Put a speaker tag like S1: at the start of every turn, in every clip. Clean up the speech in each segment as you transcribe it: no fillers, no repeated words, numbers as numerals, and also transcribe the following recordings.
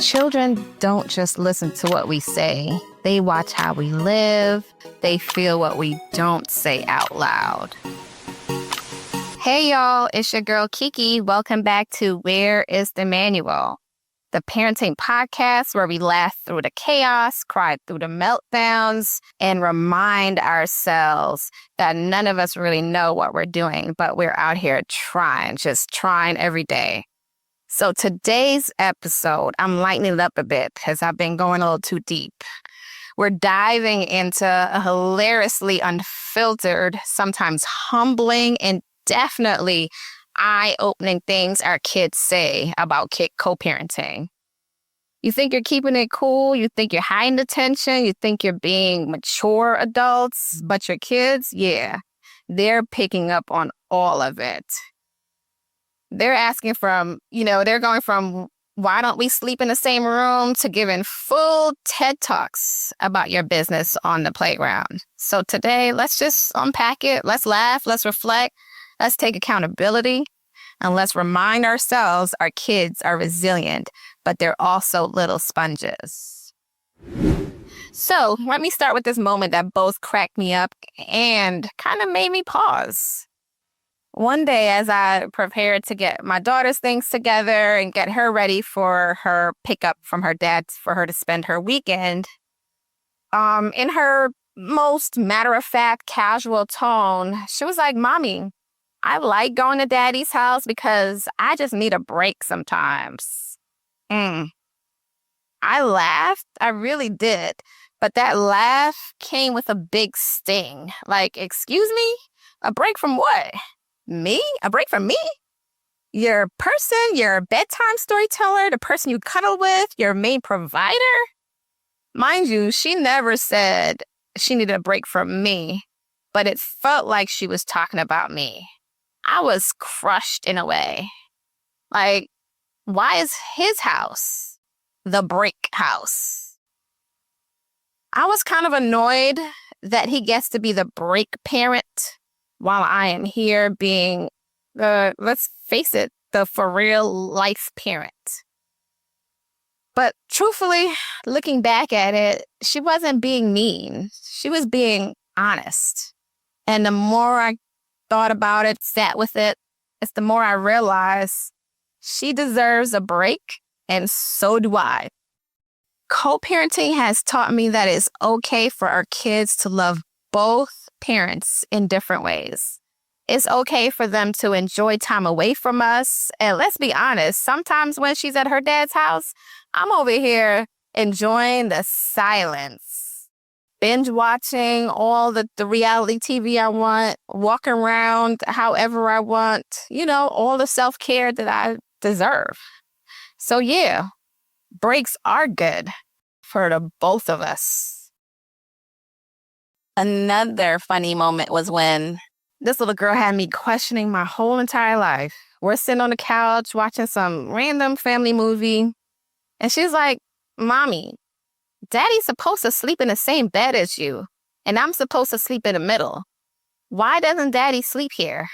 S1: Children don't just listen to what we say. They watch how we live. They feel what we don't say out loud. Hey, y'all, it's your girl Kiki. Welcome back to Where is the Manual? The parenting podcast where we laugh through the chaos, cry through the meltdowns, and remind ourselves that none of us really know what we're doing, but we're out here trying, just trying every day. So today's episode, I'm lightening it up a bit because I've been going a little too deep. We're diving into a hilariously unfiltered, sometimes humbling, and definitely eye-opening things our kids say about kid co-parenting. You think you're keeping it cool, you think you're hiding attention, you think you're being mature adults, but your kids, yeah, they're picking up on all of it. They're asking they're going from, why don't we sleep in the same room, to giving full TED Talks about your business on the playground. So today, let's just unpack it. Let's laugh. Let's reflect. Let's take accountability. And let's remind ourselves our kids are resilient, but they're also little sponges. So let me start with this moment that both cracked me up and kind of made me pause. One day, as I prepared to get my daughter's things together and get her ready for her pickup from her dad for her to spend her weekend, in her most matter-of-fact, casual tone, she was like, "Mommy, I like going to Daddy's house because I just need a break sometimes." I laughed. I really did. But that laugh came with a big sting. Like, excuse me? A break from what? Me? A break from me? Your person, your bedtime storyteller, the person you cuddle with, your main provider? Mind you, she never said she needed a break from me, but it felt like she was talking about me. I was crushed in a way. Like, why is his house the break house? I was kind of annoyed that he gets to be the break parent while I am here being let's face it, the for real life parent. But truthfully, looking back at it, she wasn't being mean. She was being honest. And the more I thought about it, sat with it, it's the more I realized she deserves a break, and so do I. Co-parenting has taught me that it's okay for our kids to love both parents in different ways. It's okay for them to enjoy time away from us. And let's be honest, sometimes when she's at her dad's house, I'm over here enjoying the silence, binge watching all the reality TV I want, walking around however I want, all the self-care that I deserve. So yeah, breaks are good for the both of us. Another funny moment was when this little girl had me questioning my whole entire life. We're sitting on the couch watching some random family movie, and she's like, "Mommy, Daddy's supposed to sleep in the same bed as you, and I'm supposed to sleep in the middle. Why doesn't Daddy sleep here?"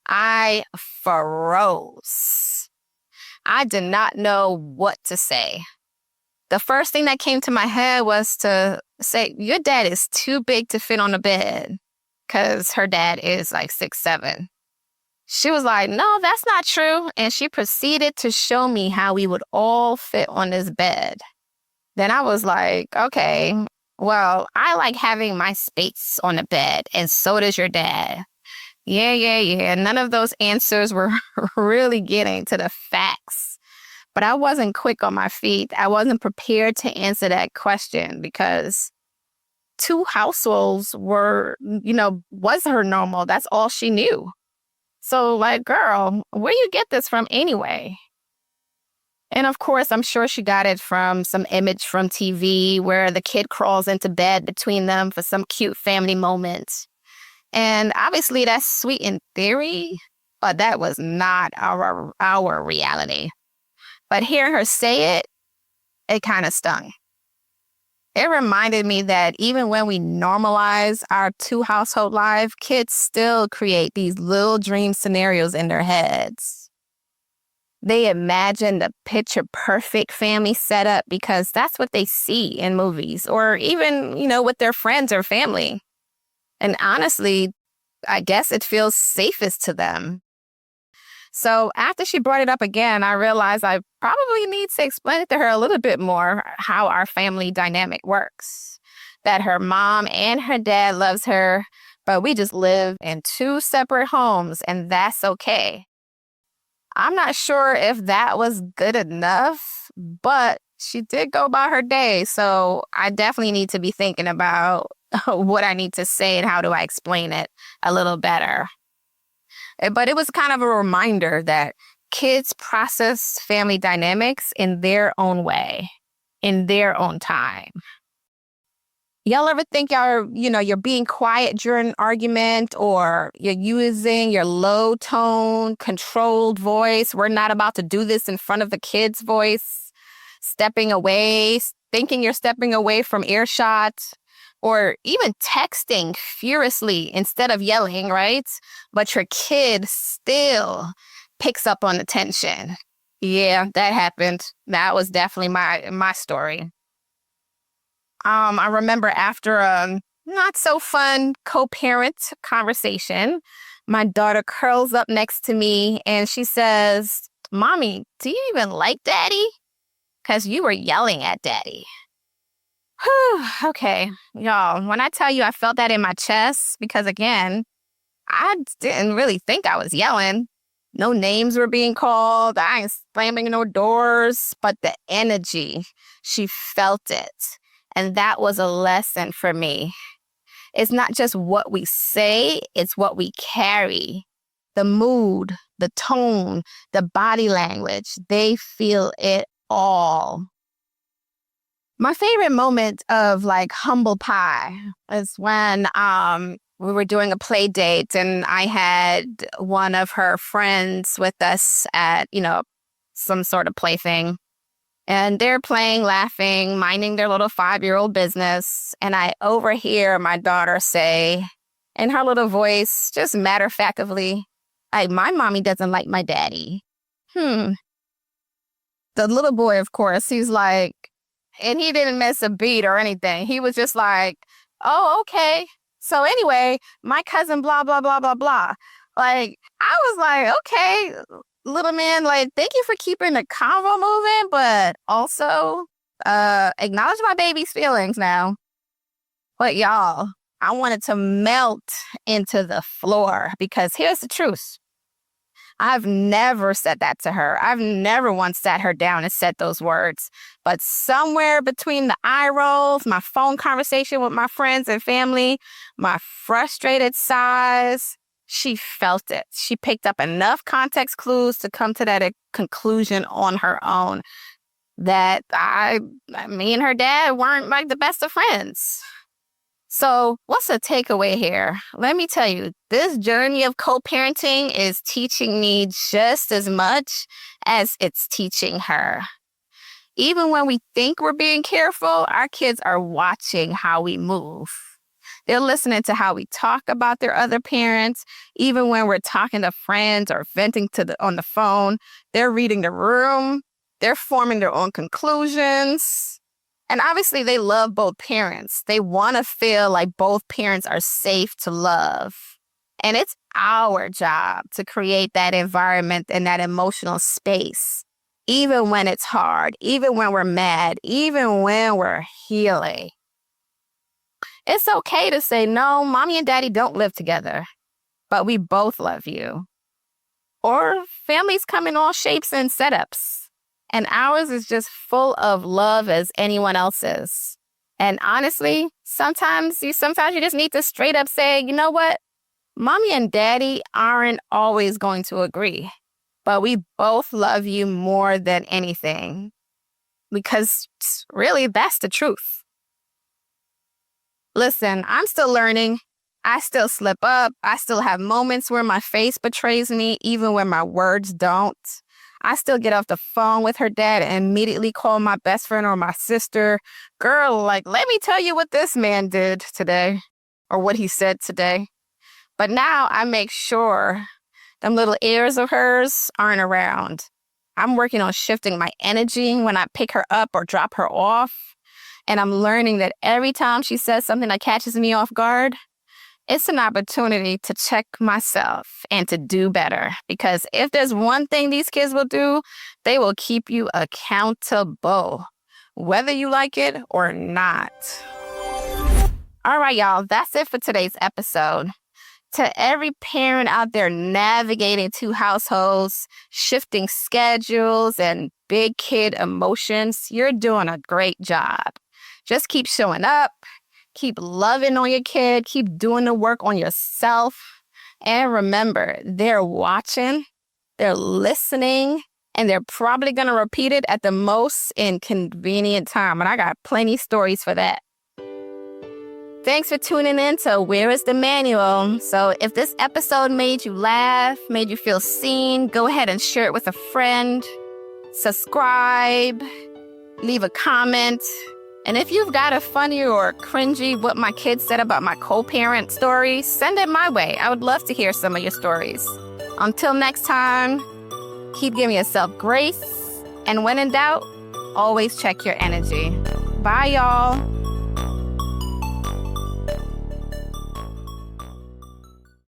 S1: I froze. I did not know what to say. The first thing that came to my head was to say, your dad is too big to fit on the bed, because her dad is like 6'7". She was like, "No, that's not true." And she proceeded to show me how we would all fit on this bed. Then I was like, okay, well, I like having my space on the bed, and so does your dad. Yeah. None of those answers were really getting to the facts. But I wasn't quick on my feet. I wasn't prepared to answer that question because two households was her normal. That's all she knew. So like, girl, where you get this from anyway? And of course, I'm sure she got it from some image from TV where the kid crawls into bed between them for some cute family moment. And obviously that's sweet in theory, but that was not our reality. But hearing her say it, it kind of stung. It reminded me that even when we normalize our two-household life, kids still create these little dream scenarios in their heads. They imagine the picture perfect family setup because that's what they see in movies or even, with their friends or family. And honestly, I guess it feels safest to them. So after she brought it up again, I realized I probably need to explain it to her a little bit more how our family dynamic works. That her mom and her dad loves her, but we just live in two separate homes, and that's okay. I'm not sure if that was good enough, but she did go about her day. So I definitely need to be thinking about what I need to say and how do I explain it a little better. But it was kind of a reminder that kids process family dynamics in their own way, in their own time. Y'all ever think you're being quiet during an argument or you're using your low tone, controlled voice? We're not about to do this in front of the kid's voice. Stepping away, thinking you're stepping away from earshot, or even texting furiously instead of yelling, right? But your kid still picks up on the tension. Yeah, that happened. That was definitely my story. I remember after a not so fun co-parent conversation, my daughter curls up next to me and she says, "Mommy, do you even like Daddy? Because you were yelling at Daddy." Whew, okay, y'all, when I tell you I felt that in my chest, because again, I didn't really think I was yelling. No names were being called. I ain't slamming no doors, but the energy, she felt it. And that was a lesson for me. It's not just what we say, it's what we carry. The mood, the tone, the body language, they feel it all. My favorite moment of like humble pie is when we were doing a play date and I had one of her friends with us at, some sort of plaything. And they're playing, laughing, minding their little 5-year-old business. And I overhear my daughter say, in her little voice, just matter-of-factly, my mommy doesn't like my daddy. The little boy, of course, he's like, and he didn't miss a beat or anything. He was just like, "Oh, okay. So anyway, my cousin, blah, blah, blah, blah, blah." Like, I was like, okay, little man, like, thank you for keeping the convo moving, but also acknowledge my baby's feelings now. But y'all, I wanted to melt into the floor because here's the truth. I've never said that to her. I've never once sat her down and said those words. But somewhere between the eye rolls, my phone conversation with my friends and family, my frustrated sighs, she felt it. She picked up enough context clues to come to that conclusion on her own that me and her dad weren't like the best of friends. So what's the takeaway here? Let me tell you, this journey of co-parenting is teaching me just as much as it's teaching her. Even when we think we're being careful, our kids are watching how we move. They're listening to how we talk about their other parents. Even when we're talking to friends or venting on the phone, they're reading the room. They're forming their own conclusions. And obviously, they love both parents. They want to feel like both parents are safe to love. And it's our job to create that environment and that emotional space, even when it's hard, even when we're mad, even when we're healing. It's okay to say, "No, mommy and daddy don't live together, but we both love you." Or families come in all shapes and setups. And ours is just full of love as anyone else's. And honestly, sometimes you just need to straight up say, "You know what? Mommy and daddy aren't always going to agree, but we both love you more than anything." Because really, that's the truth. Listen, I'm still learning. I still slip up. I still have moments where my face betrays me, even when my words don't. I still get off the phone with her dad and immediately call my best friend or my sister. "Girl, like, let me tell you what this man did today," or what he said today. But now I make sure them little ears of hers aren't around. I'm working on shifting my energy when I pick her up or drop her off. And I'm learning that every time she says something that catches me off guard, it's an opportunity to check myself and to do better. Because if there's one thing these kids will do, they will keep you accountable, whether you like it or not. All right, y'all, that's it for today's episode. To every parent out there navigating two households, shifting schedules, and big kid emotions, you're doing a great job. Just keep showing up, keep loving on your kid, keep doing the work on yourself. And remember, they're watching, they're listening, and they're probably going to repeat it at the most inconvenient time. And I got plenty stories for that. Thanks for tuning in to Where is the Manual? So if this episode made you laugh, made you feel seen, go ahead and share it with a friend. Subscribe, leave a comment. And if you've got a funny or cringy what my kids said about my co-parent story, send it my way. I would love to hear some of your stories. Until next time, keep giving yourself grace. And when in doubt, always check your energy. Bye, y'all.